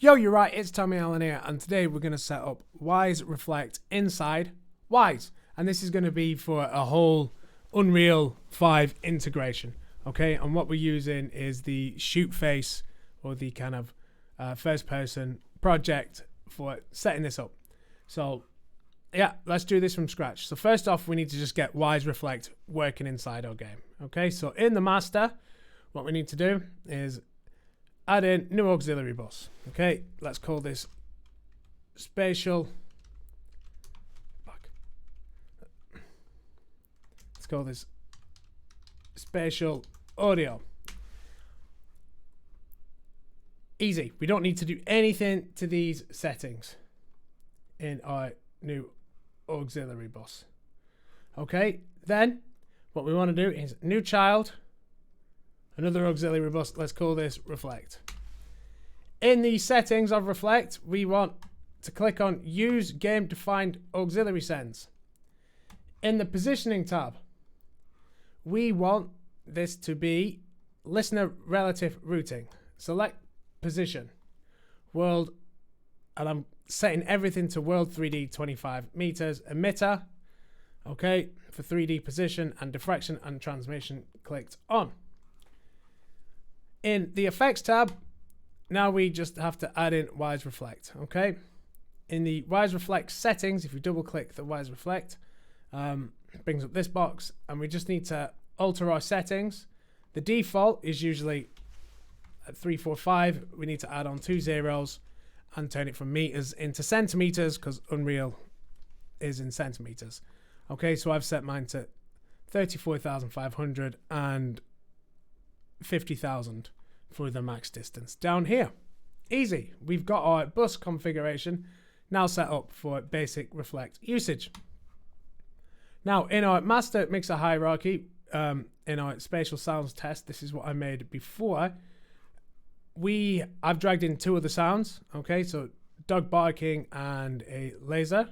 Yo, you're right, it's Tommy Allen here, and today we're going to set up Wwise Reflect inside Wwise. And this is going to be for a whole Unreal 5 integration, okay? And what we're using is the shoot face, or the kind of first person project for setting this up. So yeah, let's do this from scratch. So first off, we need to just get Wwise Reflect working inside our game, okay? So in the master, what we need to do is add in new auxiliary bus. Okay, let's call this spatial. Let's call this spatial audio. Easy. We don't need to do anything to these settings in our new auxiliary bus. Okay, then what we want to do is new child. Another auxiliary bus, let's call this Reflect. In the settings of Reflect, we want to click on Use Game Defined Auxiliary Settings. In the Positioning tab, we want this to be Listener Relative Routing. Select Position, World, and I'm setting everything to World 3D 25 meters. Emitter, okay, for 3D position, and diffraction and transmission clicked on. In the Effects tab, now we just have to add in Wwise Reflect, okay? In the Wwise Reflect settings, if you double click the Wwise Reflect, it brings up this box, and we just need to alter our settings. The default is usually at 345. We need to add on 2 zeros and turn it from meters into centimeters, because Unreal is in centimeters. Okay, so I've set mine to 34,500 and 50,000 for the max distance down here. Easy. We've got our bus configuration now set up for basic Reflect usage. Now in our master mixer hierarchy, in our spatial sounds test, this is what I made before. I've dragged in 2 other sounds. Okay, so dog barking and a laser,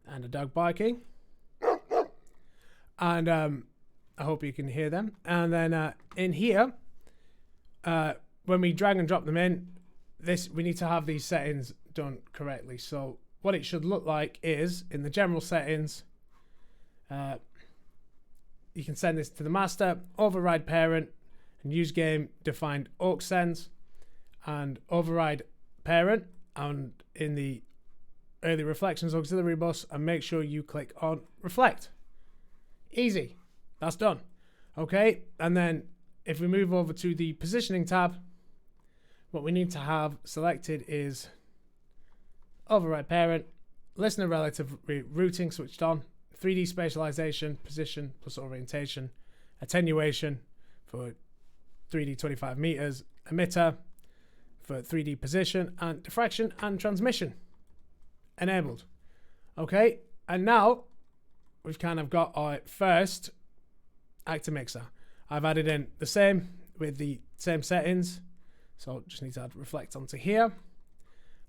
and a dog barking, and I hope you can hear them. And then in here, when we drag and drop them in, we need to have these settings done correctly. So what it should look like is, in the general settings, you can send this to the master, override parent, and use game defined aux sends, and override parent, and in the early reflections auxiliary bus, and make sure you click on Reflect. Easy. That's done. Okay, and then if we move over to the positioning tab, what we need to have selected is override parent, listener relative routing switched on, 3D spatialization, position plus orientation, attenuation for 3D 25 meters, emitter for 3D position, and diffraction and transmission enabled. Okay, and now we've kind of got our first actor mixer. I've added in the same with the same settings, so just need to add Reflect onto here.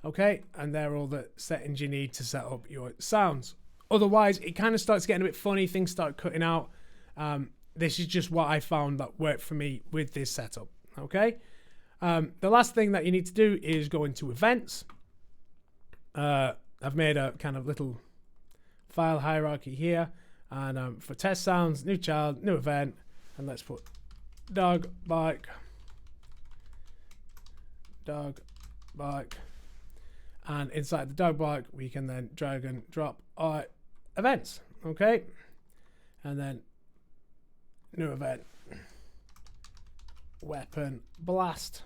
Okay, and they're all the settings you need to set up your sounds. Otherwise, it kind of starts getting a bit funny, things start cutting out. This is just what I found that worked for me with this setup. Okay, the last thing that you need to do is go into events. I've made a kind of little file hierarchy here, and for test sounds, new child, new event, and let's put dog bark, and inside the dog bark we can then drag and drop our events. Okay, and then new event, weapon blast.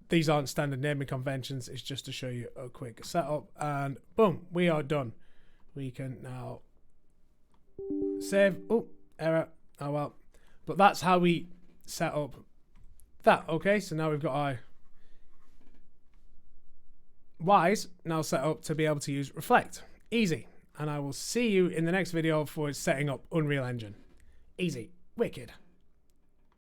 These aren't standard naming conventions, it's just to show you a quick setup, and boom, we are done. We can now save. Oh, error. Oh well. But that's how we set up that. Okay, so now we've got our Wwise now set up to be able to use Reflect. Easy. And I will see you in the next video for setting up Unreal Engine. Easy. Wicked.